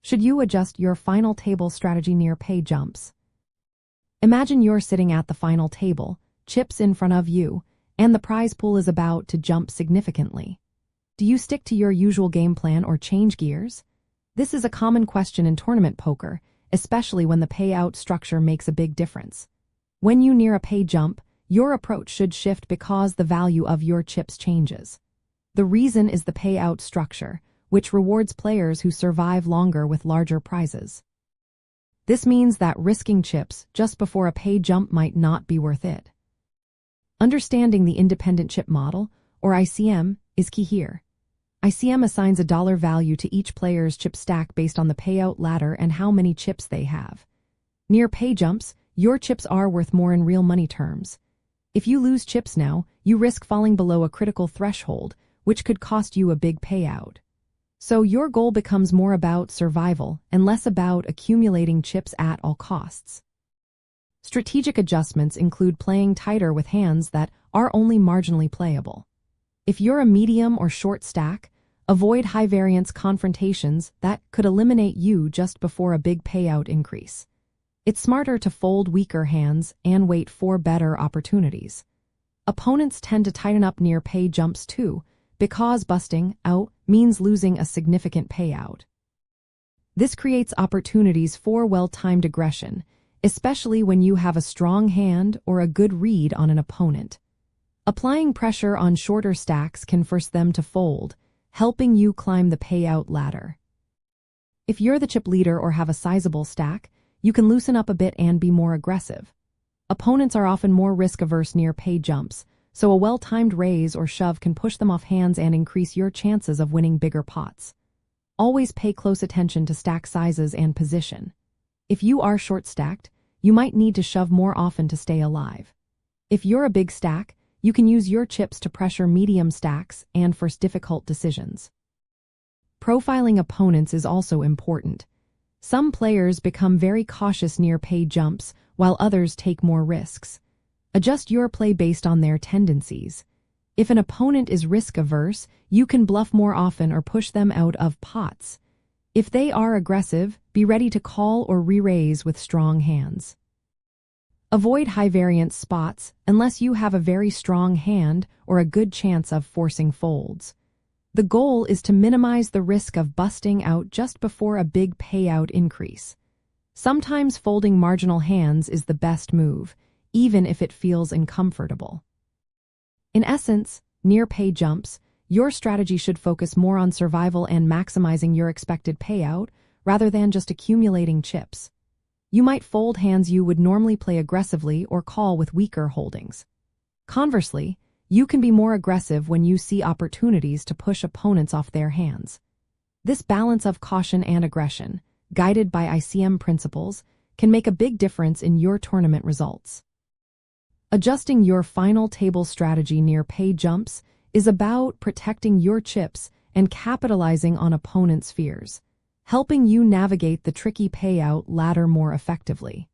Should you adjust your final table strategy near pay jumps? Imagine you're sitting at the final table, chips in front of you, and the prize pool is about to jump significantly. Do you stick to your usual game plan or change gears? This is a common question in tournament poker, especially when the payout structure makes a big difference. When you near a pay jump, your approach should shift because the value of your chips changes. The reason is the payout structure, which rewards players who survive longer with larger prizes. This means that risking chips just before a pay jump might not be worth it. Understanding the independent chip model, or ICM, is key here. ICM assigns a dollar value to each player's chip stack based on the payout ladder and how many chips they have. Near pay jumps, your chips are worth more in real money terms. If you lose chips now, you risk falling below a critical threshold, which could cost you a big payout. So your goal becomes more about survival and less about accumulating chips at all costs. Strategic adjustments include playing tighter with hands that are only marginally playable. If you're a medium or short stack, avoid high-variance confrontations that could eliminate you just before a big payout increase. It's smarter to fold weaker hands and wait for better opportunities. Opponents tend to tighten up near pay jumps too, because busting out means losing a significant payout. This creates opportunities for well-timed aggression, especially when you have a strong hand or a good read on an opponent. Applying pressure on shorter stacks can force them to fold, helping you climb the payout ladder. If you're the chip leader or have a sizable stack, you can loosen up a bit and be more aggressive. Opponents are often more risk-averse near pay jumps, so a well-timed raise or shove can push them off hands and increase your chances of winning bigger pots. Always pay close attention to stack sizes and position. If you are short-stacked, you might need to shove more often to stay alive. If you're a big stack, you can use your chips to pressure medium stacks and force difficult decisions. Profiling opponents is also important. Some players become very cautious near pay jumps, while others take more risks. Adjust your play based on their tendencies. If an opponent is risk-averse, you can bluff more often or push them out of pots. If they are aggressive, be ready to call or re-raise with strong hands. Avoid high-variance spots unless you have a very strong hand or a good chance of forcing folds. The goal is to minimize the risk of busting out just before a big payout increase. Sometimes folding marginal hands is the best move, even if it feels uncomfortable. In essence, near pay jumps, your strategy should focus more on survival and maximizing your expected payout rather than just accumulating chips. You might fold hands you would normally play aggressively or call with weaker holdings. Conversely, you can be more aggressive when you see opportunities to push opponents off their hands. This balance of caution and aggression, guided by ICM principles, can make a big difference in your tournament results. Adjusting your final table strategy near pay jumps is about protecting your chips and capitalizing on opponents' fears, helping you navigate the tricky payout ladder more effectively.